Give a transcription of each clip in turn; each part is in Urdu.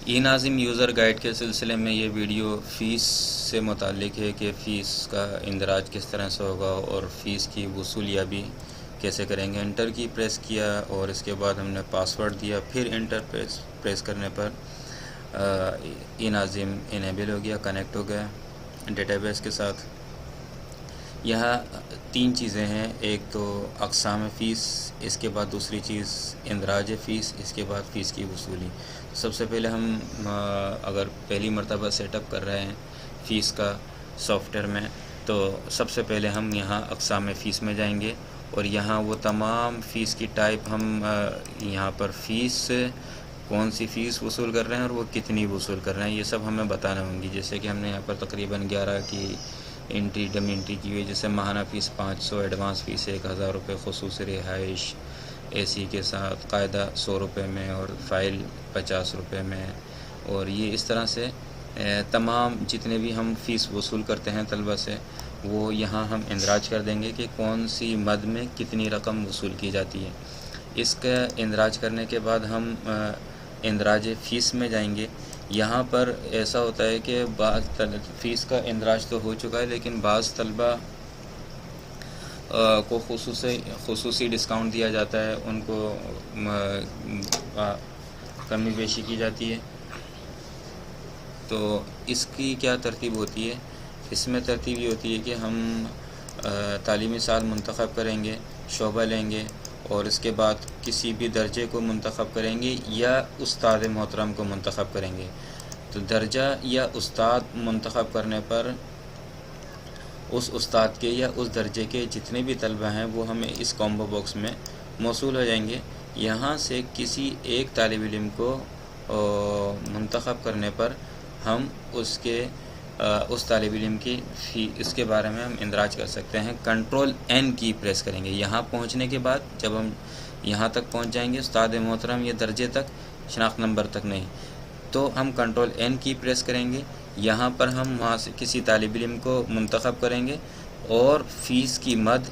ای ناظم یوزر گائیڈ کے سلسلے میں یہ ویڈیو فیس سے متعلق ہے کہ فیس کا اندراج کس طرح سے ہوگا اور فیس کی وصولیابی کیسے کریں گے۔ انٹر کی پریس کیا اور اس کے بعد ہم نے پاسورڈ دیا، پھر انٹر پریس کرنے پر ای ناظم انیبل ہو گیا، کنیکٹ ہو گیا ڈیٹا بیس کے ساتھ۔ یہاں تین چیزیں ہیں، ایک تو اقسام فیس، اس کے بعد دوسری چیز اندراج فیس، اس کے بعد فیس کی وصولی۔ سب سے پہلے ہم اگر پہلی مرتبہ سیٹ اپ کر رہے ہیں فیس کا سافٹ ویئر میں، تو سب سے پہلے ہم یہاں اقسام فیس میں جائیں گے اور یہاں وہ تمام فیس کی ٹائپ ہم یہاں پر فیس کون سی فیس وصول کر رہے ہیں اور وہ کتنی وصول کر رہے ہیں، یہ سب ہمیں بتانا ہوں گی۔ جیسے کہ ہم نے یہاں پر تقریباً 11 کی انٹری ڈم انٹری کی ہوئی، جیسے ماہانہ فیس 500، ایڈوانس فیس 1000 روپے، خصوصی رہائش اے سی کے ساتھ قاعدہ 100 روپے میں اور فائل 50 روپے میں، اور یہ اس طرح سے تمام جتنے بھی ہم فیس وصول کرتے ہیں طلبہ سے وہ یہاں ہم اندراج کر دیں گے کہ کون سی مد میں کتنی رقم وصول کی جاتی ہے۔ اس کا اندراج کرنے کے بعد ہم اندراج فیس میں جائیں گے۔ یہاں پر ایسا ہوتا ہے کہ بعض فیس کا اندراج تو ہو چکا ہے، لیکن بعض طلبہ کو خصوصی ڈسکاؤنٹ دیا جاتا ہے، ان کو کمی بیشی کی جاتی ہے۔ تو اس کی کیا ترتیب ہوتی ہے؟ اس میں ترتیب یہ ہوتی ہے کہ ہم تعلیمی سال منتخب کریں گے، شعبہ لیں گے اور اس کے بعد کسی بھی درجے کو منتخب کریں گے یا استاد محترم کو منتخب کریں گے۔ تو درجہ یا استاد منتخب کرنے پر اس استاد کے یا اس درجے کے جتنے بھی طلبہ ہیں وہ ہمیں اس کامبو باکس میں موصول ہو جائیں گے۔ یہاں سے کسی ایک طالب علم کو منتخب کرنے پر ہم اس طالب علم کی اس کے بارے میں ہم اندراج کر سکتے ہیں۔ کنٹرول این کی پریس کریں گے۔ یہاں پہنچنے کے بعد جب ہم یہاں تک پہنچ جائیں گے استاد محترم یا درجے تک، شناخت نمبر تک نہیں، تو ہم کنٹرول این کی پریس کریں گے۔ یہاں پر ہم وہاں سے کسی طالب علم کو منتخب کریں گے اور فیس کی مد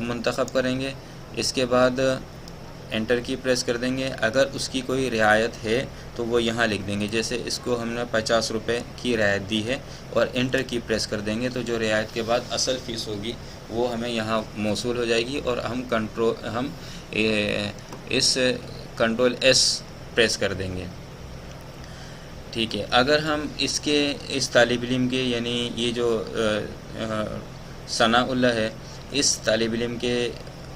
منتخب کریں گے۔ اس کے بعد انٹر کی پریس کر دیں گے۔ اگر اس کی کوئی رعایت ہے تو وہ یہاں لکھ دیں گے، جیسے اس کو ہم نے 50 روپے کی رعایت دی ہے اور انٹر کی پریس کر دیں گے تو جو رعایت کے بعد اصل فیس ہوگی وہ ہمیں یہاں موصول ہو جائے گی اور ہم اس کنٹرول ایس پریس کر دیں گے۔ ٹھیک ہے، اگر ہم اس طالب علم کے یعنی یہ جو ثناء اللہ ہے، اس طالب علم کے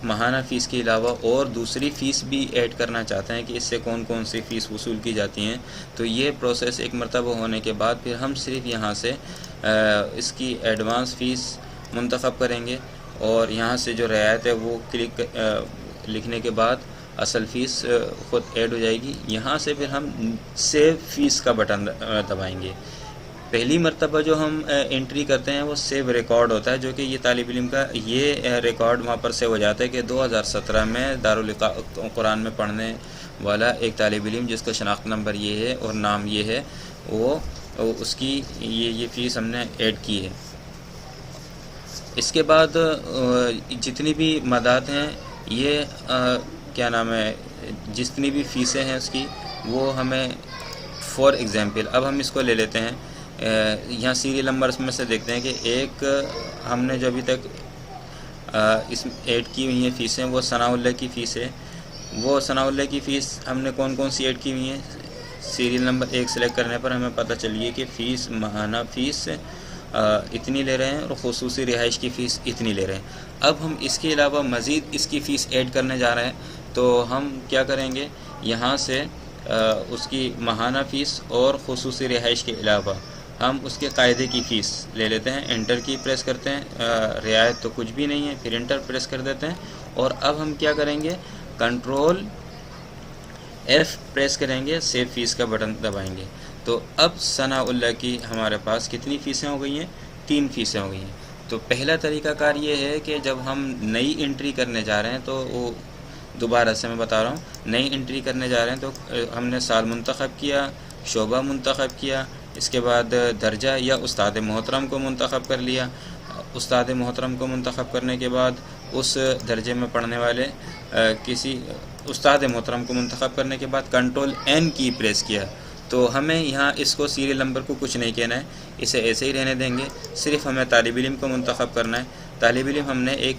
ماہانہ فیس کے علاوہ اور دوسری فیس بھی ایڈ کرنا چاہتے ہیں کہ اس سے کون کون سی فیس وصول کی جاتی ہیں، تو یہ پروسیس ایک مرتبہ ہونے کے بعد پھر ہم صرف یہاں سے اس کی ایڈوانس فیس منتخب کریں گے اور یہاں سے جو رعایت ہے وہ لکھنے کے بعد اصل فیس خود ایڈ ہو جائے گی۔ یہاں سے پھر ہم سیو فیس کا بٹن دبائیں گے۔ پہلی مرتبہ جو ہم انٹری کرتے ہیں وہ سیو ریکارڈ ہوتا ہے، جو کہ یہ طالب علم کا یہ ریکارڈ وہاں پر سیو ہو جاتا ہے کہ 2017 میں دارالقرآن میں پڑھنے والا ایک طالب علم جس کا شناخت نمبر یہ ہے اور نام یہ ہے، وہ اس کی یہ فیس ہم نے ایڈ کی ہے۔ اس کے بعد جتنی بھی مدات ہیں یہ کیا نام ہے، جتنی بھی فیسیں ہیں اس کی وہ ہمیں فار ایگزامپل اب ہم اس کو لے لیتے ہیں۔ یہاں سیریل نمبرز میں سے دیکھتے ہیں کہ ایک ہم نے جو ابھی تک اس ایڈ کی ہوئی ہیں فیسیں وہ ثناء اللہ کی فیس ہے۔ وہ ثناء اللہ کی فیس ہم نے کون کون سی ایڈ کی ہوئی ہیں، سیریل نمبر 1 سلیکٹ کرنے پر ہمیں پتہ چلیے کہ فیس ماہانہ فیس اتنی لے رہے ہیں اور خصوصی رہائش کی فیس اتنی لے رہے ہیں۔ اب ہم اس کے علاوہ مزید اس کی فیس ایڈ کرنے جا رہے ہیں، تو ہم کیا کریں گے، یہاں سے اس کی ماہانہ فیس اور خصوصی رہائش کے علاوہ ہم اس کے قاعدے کی فیس لے لیتے ہیں، انٹر کی پریس کرتے ہیں، رعایت تو کچھ بھی نہیں ہے، پھر انٹر پریس کر دیتے ہیں اور اب ہم کیا کریں گے، کنٹرول ایف پریس کریں گے، سیو فیس کا بٹن دبائیں گے۔ تو اب ثناء اللہ کی ہمارے پاس کتنی فیسیں ہو گئی ہیں، 3 فیسیں ہو گئی ہیں۔ تو پہلا طریقہ کار یہ ہے کہ جب ہم نئی انٹری کرنے جا رہے ہیں، تو وہ دوبارہ سے میں بتا رہا ہوں، نئی انٹری کرنے جا رہے ہیں تو ہم نے سال منتخب کیا، شعبہ منتخب کیا، اس کے بعد درجہ یا استاد محترم کو منتخب کر لیا۔ استاد محترم کو منتخب کرنے کے بعد اس درجے میں پڑھنے والے کسی استاد محترم کو منتخب کرنے کے بعد کنٹرول این کی پریس کیا تو ہمیں یہاں اس کو سیریل نمبر کو کچھ نہیں کہنا ہے، اسے ایسے ہی رہنے دیں گے، صرف ہمیں طالب علم کو منتخب کرنا ہے۔ طالب علم ہم نے ایک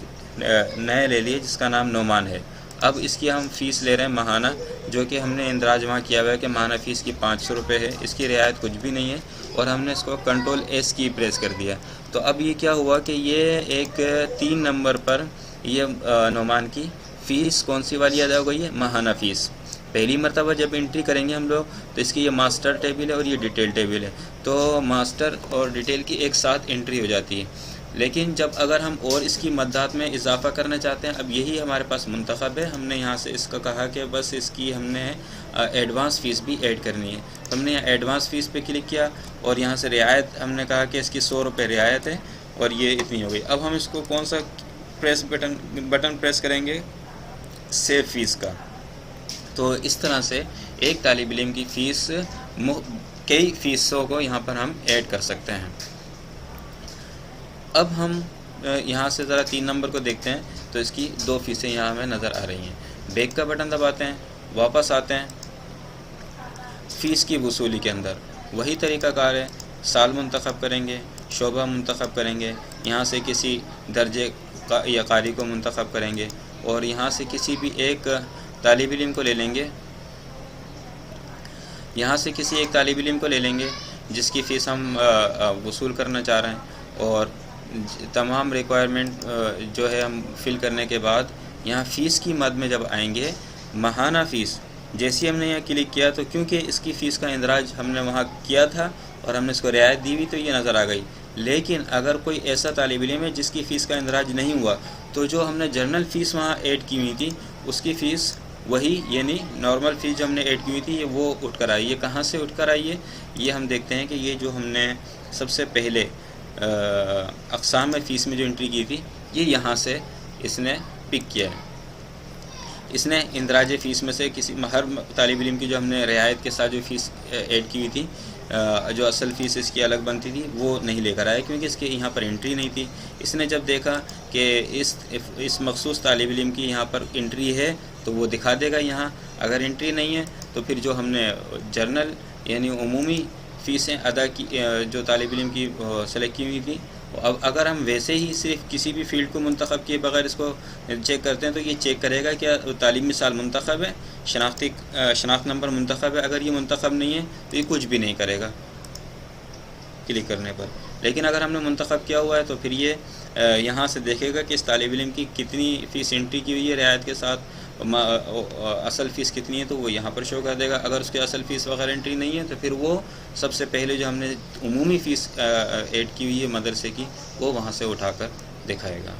نئے لے لیے جس کا نام نعمان ہے۔ اب اس کی ہم فیس لے رہے ہیں ماہانہ، جو کہ ہم نے اندراج وہاں کیا ہوا ہے کہ ماہانہ فیس کی 500 روپے ہے، اس کی رعایت کچھ بھی نہیں ہے، اور ہم نے اس کو کنٹرول ایس کی پریس کر دیا۔ تو اب یہ کیا ہوا کہ یہ ایک 3 نمبر پر یہ نعمان کی فیس کون سی والی ادا ہو گئی ہے؟ ماہانہ فیس۔ پہلی مرتبہ جب انٹری کریں گے ہم لوگ تو اس کی یہ ماسٹر ٹیبل ہے اور یہ ڈیٹیل ٹیبل ہے، تو ماسٹر اور ڈیٹیل کی ایک ساتھ انٹری ہو جاتی ہے۔ لیکن جب اگر ہم اور اس کی مدات میں اضافہ کرنا چاہتے ہیں، اب یہی ہمارے پاس منتخب ہے، ہم نے یہاں سے اس کا کہا کہ بس اس کی ہم نے ایڈوانس فیس بھی ایڈ کرنی ہے، ہم نے یہاں ایڈوانس فیس پہ کلک کیا اور یہاں سے رعایت ہم نے کہا کہ اس کی 100 روپے رعایت ہے اور یہ اتنی ہو گئی۔ اب ہم اس کو کون سا بٹن پریس کریں گے؟ سیو فیس کا۔ تو اس طرح سے ایک طالب علم کی فیس کئی فیسوں کو یہاں پر ہم ایڈ کر سکتے ہیں۔ اب ہم یہاں سے ذرا 3 نمبر کو دیکھتے ہیں تو اس کی 2 فیسیں یہاں ہمیں نظر آ رہی ہیں۔ بیک کا بٹن دباتے ہیں، واپس آتے ہیں، فیس کی وصولی کے اندر وہی طریقہ کار ہے، سال منتخب کریں گے، شعبہ منتخب کریں گے، یہاں سے کسی درجے یا قاری کو منتخب کریں گے اور یہاں سے کسی بھی ایک طالب علم کو لے لیں گے، یہاں سے کسی ایک طالب علم کو لے لیں گے جس کی فیس ہم وصول کرنا چاہ رہے ہیں، اور تمام ریکوائرمنٹ جو ہے ہم فل کرنے کے بعد یہاں فیس کی مد میں جب آئیں گے ماہانہ فیس، جیسے ہم نے یہاں کلک کیا تو کیونکہ اس کی فیس کا اندراج ہم نے وہاں کیا تھا اور ہم نے اس کو رعایت دی ہوئی تو یہ نظر آ گئی۔ لیکن اگر کوئی ایسا طالب علم ہے جس کی فیس کا اندراج نہیں ہوا تو جو ہم نے جرنل فیس وہاں ایڈ کی ہوئی تھی اس کی فیس وہی، یعنی نارمل فیس جو ہم نے ایڈ کی ہوئی تھی یہ وہ اٹھ کر آئی ہے۔ کہاں سے اٹھ کر آئی ہے؟ یہ ہم دیکھتے ہیں کہ یہ جو ہم نے سب سے پہلے اقسام میں فیس میں جو انٹری کی تھی یہ یہاں سے اس نے پک کیا ہے۔ اس نے اندراج فیس میں سے ہر طالب علم کی جو ہم نے رعایت کے ساتھ جو فیس ایڈ کی ہوئی تھی، جو اصل فیس اس کی الگ بنتی تھی وہ نہیں لے کر آیا کیونکہ اس کے یہاں پر انٹری نہیں تھی۔ اس نے جب دیکھا کہ اس مخصوص طالب علم کی یہاں پر انٹری ہے تو وہ دکھا دے گا یہاں، اگر انٹری نہیں ہے تو پھر جو ہم نے جرنل یعنی عمومی فیسیں ادا کی جو طالب علم کی سلیکٹ کی ہوئی تھی، اب اگر ہم ویسے ہی صرف کسی بھی فیلڈ کو منتخب کیے بغیر اس کو چیک کرتے ہیں تو یہ چیک کرے گا کہ تعلیمی سال منتخب ہے، شناخت نمبر منتخب ہے، اگر یہ منتخب نہیں ہے تو یہ کچھ بھی نہیں کرے گا کلک کرنے پر۔ لیکن اگر ہم نے منتخب کیا ہوا ہے تو پھر یہ یہاں سے دیکھے گا کہ اس طالب علم کی کتنی فیس انٹری کی ہوئی ہے رعایت کے ساتھ، اصل فیس کتنی ہے تو وہ یہاں پر شو کر دے گا۔ اگر اس کے اصل فیس وغیرہ انٹری نہیں ہے تو پھر وہ سب سے پہلے جو ہم نے عمومی فیس ایڈ کی ہوئی ہے مدرسے کی وہ وہاں سے اٹھا کر دکھائے گا۔